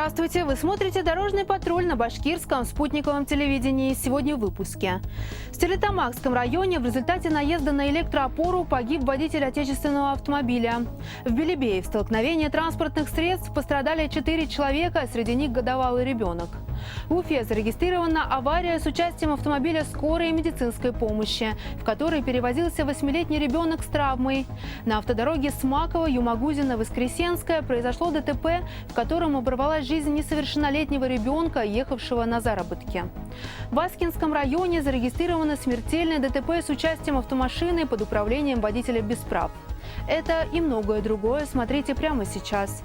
Здравствуйте! Вы смотрите «Дорожный патруль» на башкирском спутниковом телевидении. Сегодня в выпуске. В Стерлитамакском районе в результате наезда на электроопору погиб водитель отечественного автомобиля. В Белебее в столкновении транспортных средств пострадали 4 человека, среди них годовалый ребенок. В Уфе зарегистрирована авария с участием автомобиля скорой медицинской помощи, в которой перевозился 8-летний ребенок с травмой. На автодороге Смаково-Юмагузино-Воскресенская произошло ДТП, в котором оборвалась жизнь несовершеннолетнего ребенка, ехавшего на заработки. В Аскинском районе зарегистрировано смертельное ДТП с участием автомашины под управлением водителя без прав. Это и многое другое смотрите прямо сейчас.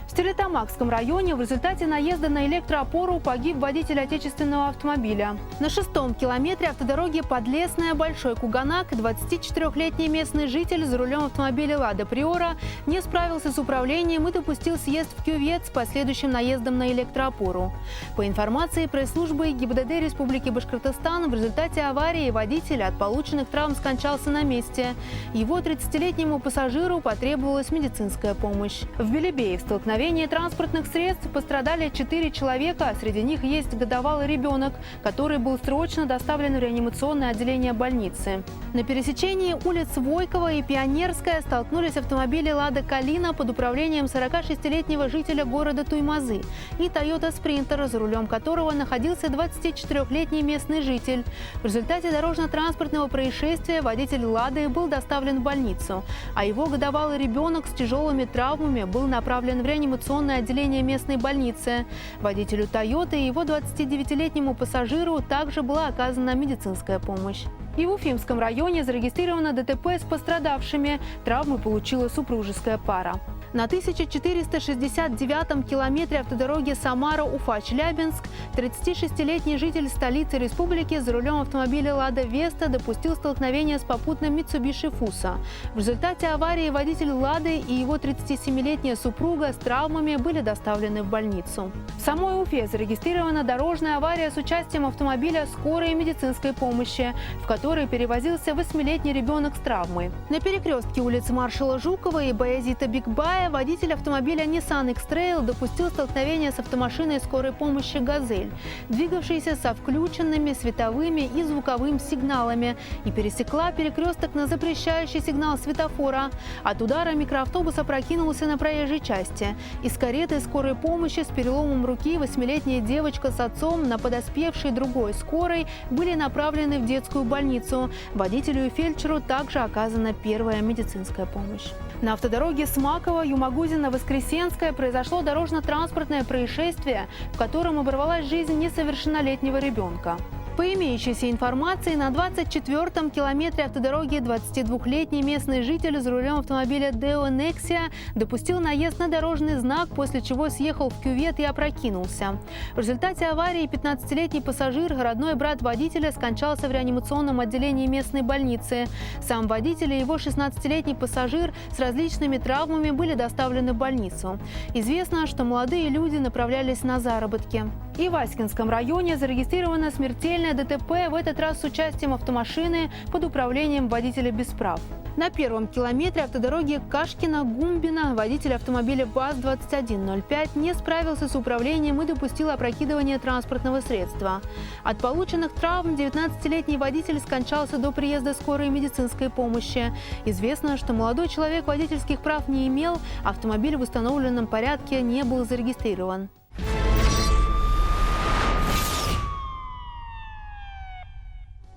В Стерлитамакском районе в результате наезда на электроопору погиб водитель отечественного автомобиля. На 6-м километре автодороги Подлесная-Большой Куганак 24-летний местный житель за рулем автомобиля «Лада Приора» не справился с управлением и допустил съезд в кювет с последующим наездом на электроопору. По информации пресс-службы ГИБДД Республики Башкортостан, в результате аварии водитель от полученных травм скончался на месте. Его 30-летнему пассажиру потребовалась медицинская помощь. В Белебее в столкновении транспортных средств пострадали 4 человека, а среди них есть годовалый ребенок, который был срочно доставлен в реанимационное отделение больницы. На пересечении улиц Войкова и Пионерская столкнулись автомобили «Лада Калина» под управлением 46-летнего жителя города Туймазы и «Тойота Спринтер», за рулем которого находился 24-летний местный житель. В результате дорожно-транспортного происшествия водитель «Лады» был доставлен в больницу, а его годовалый ребенок с тяжелыми травмами был направлен в реанимационное отделение местной больницы. Водителю «Тойоты» и его 29-летнему пассажиру также была оказана медицинская помощь. И в Уфимском районе зарегистрировано ДТП с пострадавшими. Травмы получила супружеская пара. На 1469-м километре автодороги Самара-Уфа-Челябинск 36-летний житель столицы республики за рулем автомобиля «Лада Веста» допустил столкновение с попутным Митсубиши Фуса. В результате аварии водитель «Лады» и его 37-летняя супруга с травмами были доставлены в больницу. В самой Уфе зарегистрирована дорожная авария с участием автомобиля скорой медицинской помощи, в которой перевозился 8-летний ребенок с травмой. На перекрестке улиц Маршала Жукова и Баязита Бигбая водитель автомобиля Nissan X-Trail допустил столкновение с автомашиной скорой помощи «Газель», двигавшейся со включенными световыми и звуковыми сигналами, и пересекла перекресток на запрещающий сигнал светофора. От удара микроавтобус опрокинулся на проезжей части. Из кареты скорой помощи с переломом руки 8-летняя девочка с отцом на подоспевшей другой скорой были направлены в детскую больницу. Водителю и фельдшеру также оказана первая медицинская помощь. На автодороге Смаково-Юмагузино-Воскресенская произошло дорожно-транспортное происшествие, в котором оборвалась жизнь несовершеннолетнего ребенка. По имеющейся информации, на 24-м километре автодороги 22-летний местный житель за рулем автомобиля Deo Nexia допустил наезд на дорожный знак, после чего съехал в кювет и опрокинулся. В результате аварии 15-летний пассажир, родной брат водителя, скончался в реанимационном отделении местной больницы. Сам водитель и его 16-летний пассажир с различными травмами были доставлены в больницу. Известно, что молодые люди направлялись на заработки. И в Аскинском районе зарегистрировано смертельное ДТП, в этот раз с участием автомашины под управлением водителя без прав. На 1-м километре автодороги Кашкина-Гумбина водитель автомобиля БАЗ-2105 не справился с управлением и допустил опрокидывание транспортного средства. От полученных травм 19-летний водитель скончался до приезда скорой медицинской помощи. Известно, что молодой человек водительских прав не имел, автомобиль в установленном порядке не был зарегистрирован.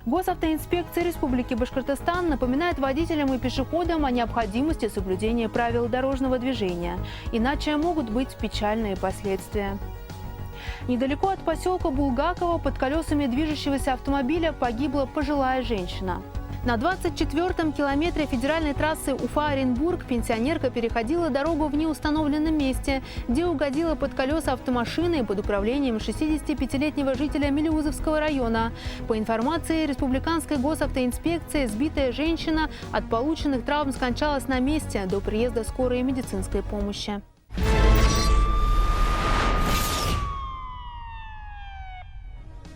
Госавтоинспекция Республики Башкортостан напоминает водителям и пешеходам о необходимости соблюдения правил дорожного движения, иначе могут быть печальные последствия. Недалеко от поселка Булгаково под колесами движущегося автомобиля погибла пожилая женщина. На 24-м километре федеральной трассы Уфа-Оренбург пенсионерка переходила дорогу в неустановленном месте, где угодила под колеса автомашины под управлением 65-летнего жителя Мелеузовского района. По информации Республиканской госавтоинспекции, сбитая женщина от полученных травм скончалась на месте до приезда скорой медицинской помощи.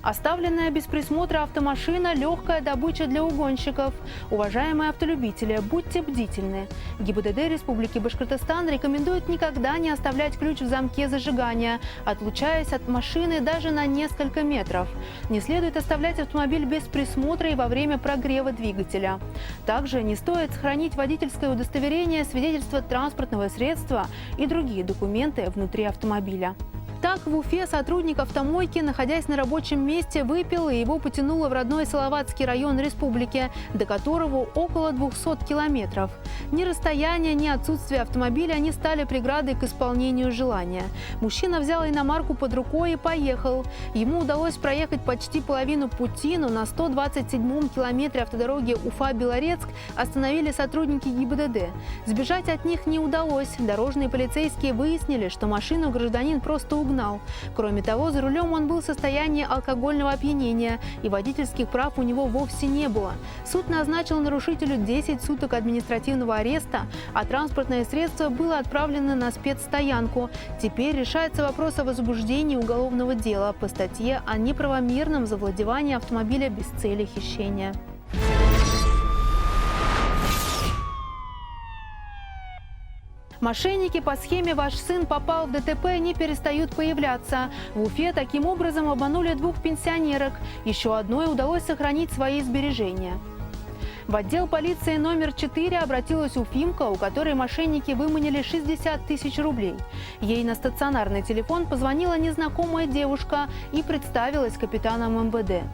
Оставленная без присмотра автомашина – легкая добыча для угонщиков. Уважаемые автолюбители, будьте бдительны. ГИБДД Республики Башкортостан рекомендует никогда не оставлять ключ в замке зажигания, отлучаясь от машины даже на несколько метров. Не следует оставлять автомобиль без присмотра и во время прогрева двигателя. Также не стоит хранить водительское удостоверение, свидетельство транспортного средства и другие документы внутри автомобиля. Так, в Уфе сотрудник автомойки, находясь на рабочем месте, выпил, и его потянуло в родной Салаватский район республики, до которого около 200 километров. Ни расстояние, ни отсутствие автомобиля не стали преградой к исполнению желания. Мужчина взял иномарку под рукой и поехал. Ему удалось проехать почти половину пути, но на 127-м километре автодороги Уфа-Белорецк остановили сотрудники ГИБДД. Сбежать от них не удалось. Дорожные полицейские выяснили, что машину гражданин просто угнал. Кроме того, за рулем он был в состоянии алкогольного опьянения, и водительских прав у него вовсе не было. Суд назначил нарушителю 10 суток административного ареста, а транспортное средство было отправлено на спецстоянку. Теперь решается вопрос о возбуждении уголовного дела по статье о неправомерном завладевании автомобиля без цели хищения. Мошенники по схеме «Ваш сын попал в ДТП» не перестают появляться. В Уфе таким образом обманули 2 пенсионерок. Еще одной удалось сохранить свои сбережения. В отдел полиции номер 4 обратилась уфимка, у которой мошенники выманили 60 тысяч рублей. Ей на стационарный телефон позвонила незнакомая девушка и представилась капитаном МВД.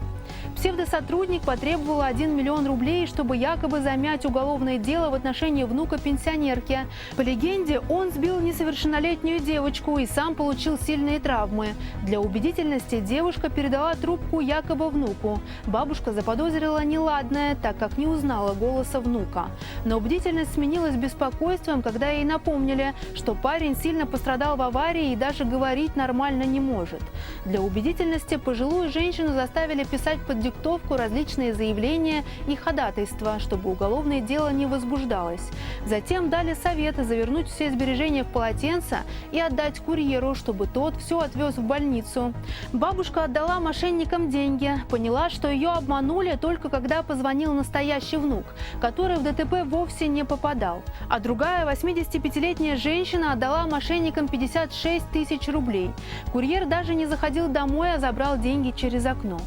Псевдосотрудник потребовал 1 миллион рублей, чтобы якобы замять уголовное дело в отношении внука пенсионерки. По легенде, он сбил несовершеннолетнюю девочку и сам получил сильные травмы. Для убедительности девушка передала трубку якобы внуку. Бабушка заподозрила неладное, так как не узнала голоса внука. Но бдительность сменилась беспокойством, когда ей напомнили, что парень сильно пострадал в аварии и даже говорить нормально не может. Для убедительности пожилую женщину заставили писать под диктовку различные заявления и ходатайства, чтобы уголовное дело не возбуждалось. Затем дали совет завернуть все сбережения в полотенце и отдать курьеру, чтобы тот все отвез в больницу. Бабушка отдала мошенникам деньги, поняла, что ее обманули только когда позвонил настоящий внук, который в ДТП вовсе не попадал. А другая 85-летняя женщина отдала мошенникам 56 тысяч рублей. Курьер даже не заходил домой, а забрал деньги через окно.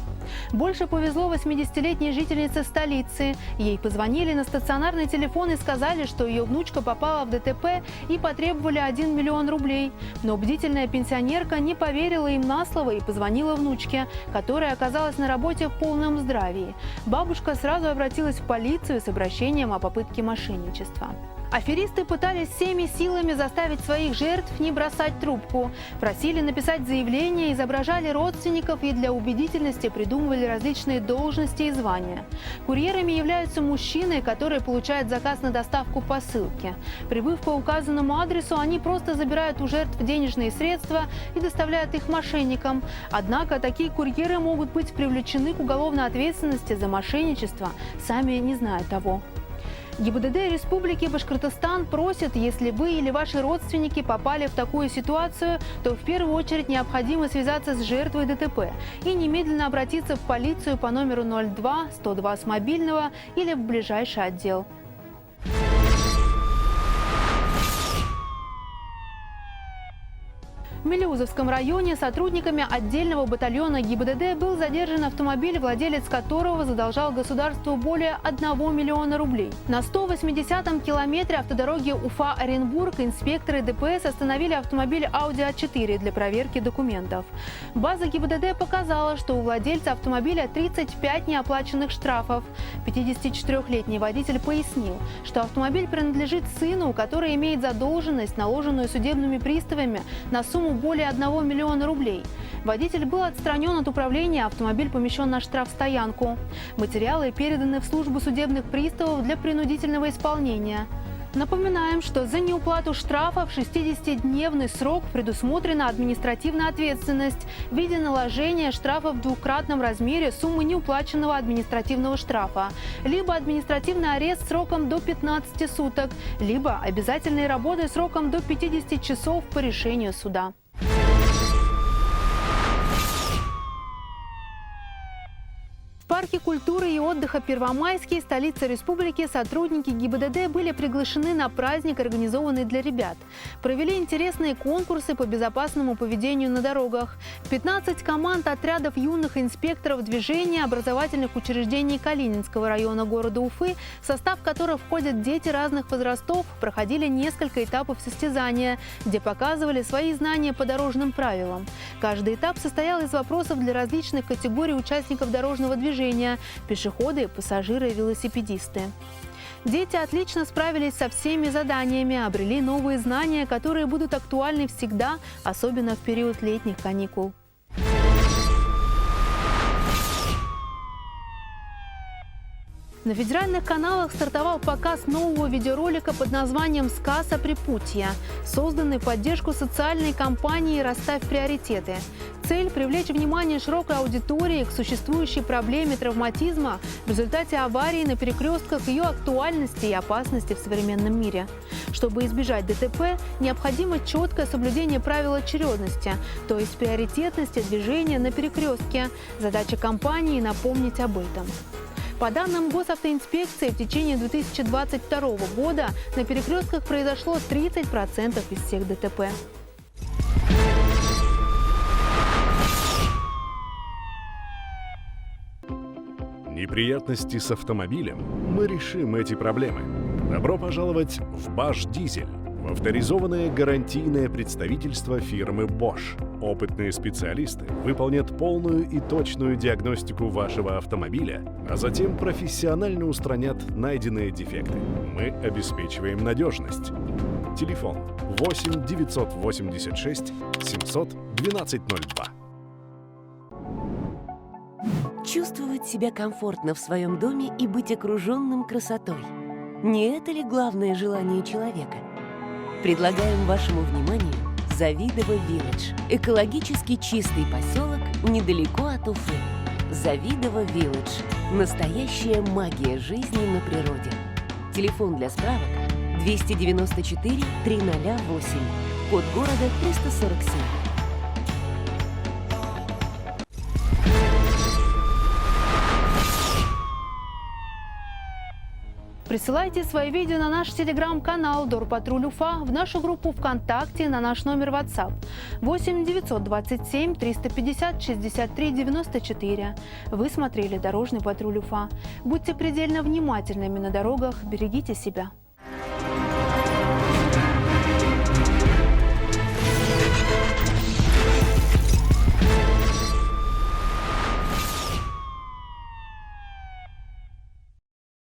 Больше повезло 80-летней жительнице столицы. Ей позвонили на стационарный телефон и сказали, что ее внучка попала в ДТП и потребовали 1 миллион рублей. Но бдительная пенсионерка не поверила им на слово и позвонила внучке, которая оказалась на работе в полном здравии. Бабушка сразу обратилась в полицию с обращением о попытке мошенничества. Аферисты пытались всеми силами заставить своих жертв не бросать трубку. Просили написать заявление, изображали родственников и для убедительности придумывали различные должности и звания. Курьерами являются мужчины, которые получают заказ на доставку посылки. Прибыв по указанному адресу, они просто забирают у жертв денежные средства и доставляют их мошенникам. Однако такие курьеры могут быть привлечены к уголовной ответственности за мошенничество, сами не зная того. ГИБДД Республики Башкортостан просит, если вы или ваши родственники попали в такую ситуацию, то в первую очередь необходимо связаться с жертвой ДТП и немедленно обратиться в полицию по номеру 02 102 с мобильного или в ближайший отдел. В Мелеузовском районе сотрудниками отдельного батальона ГИБДД был задержан автомобиль, владелец которого задолжал государству более 1 миллиона рублей. На 180-м километре автодороги Уфа-Оренбург инспекторы ДПС остановили автомобиль Audi A4 для проверки документов. База ГИБДД показала, что у владельца автомобиля 35 неоплаченных штрафов. 54-летний водитель пояснил, что автомобиль принадлежит сыну, который имеет задолженность, наложенную судебными приставами, на сумму более 1 миллиона рублей. Водитель был отстранен от управления, автомобиль помещен на штрафстоянку. Материалы переданы в службу судебных приставов для принудительного исполнения. Напоминаем, что за неуплату штрафа в 60-дневный срок предусмотрена административная ответственность в виде наложения штрафа в 2-кратном размере суммы неуплаченного административного штрафа, либо административный арест сроком до 15 суток, либо обязательные работы сроком до 50 часов по решению суда. парке культуры и отдыха Первомайский, столица республики, сотрудники ГИБДД были приглашены на праздник, организованный для ребят. Провели интересные конкурсы по безопасному поведению на дорогах. 15 команд отрядов юных инспекторов движения образовательных учреждений Калининского района города Уфы, в состав которых входят дети разных возрастов, проходили несколько этапов состязания, где показывали свои знания по дорожным правилам. Каждый этап состоял из вопросов для различных категорий участников дорожного движения – пешеходы, пассажиры и велосипедисты. Дети отлично справились со всеми заданиями, обрели новые знания, которые будут актуальны всегда, особенно в период летних каникул. На федеральных каналах стартовал показ нового видеоролика под названием «Сказ о припутье», созданный в поддержку социальной кампании «Расставь приоритеты». Цель – привлечь внимание широкой аудитории к существующей проблеме травматизма в результате аварии на перекрестках, ее актуальности и опасности в современном мире. Чтобы избежать ДТП, необходимо четкое соблюдение правил очередности, то есть приоритетности движения на перекрестке. Задача кампании – напомнить об этом. По данным госавтоинспекции, в течение 2022 года на перекрестках произошло 30% из всех ДТП. Неприятности с автомобилем? Мы решим эти проблемы. Добро пожаловать в Bosch Diesel, в авторизованное гарантийное представительство фирмы Bosch. Опытные специалисты выполнят полную и точную диагностику вашего автомобиля, а затем профессионально устранят найденные дефекты. Мы обеспечиваем надежность. Телефон 8 986 700 1202. Чувствовать себя комфортно в своем доме и быть окруженным красотой. Не это ли главное желание человека? Предлагаем вашему вниманию Завидово Вилледж. Экологически чистый поселок недалеко от Уфы. Завидово Вилледж. Настоящая магия жизни на природе. Телефон для справок 294 308. Код города 347. Присылайте свои видео на наш телеграм-канал Дорпатруль Уфа, в нашу группу ВКонтакте, на наш номер WhatsApp 8 927 350 63 94. Вы смотрели «Дорожный патруль Уфа». Будьте предельно внимательными на дорогах, берегите себя.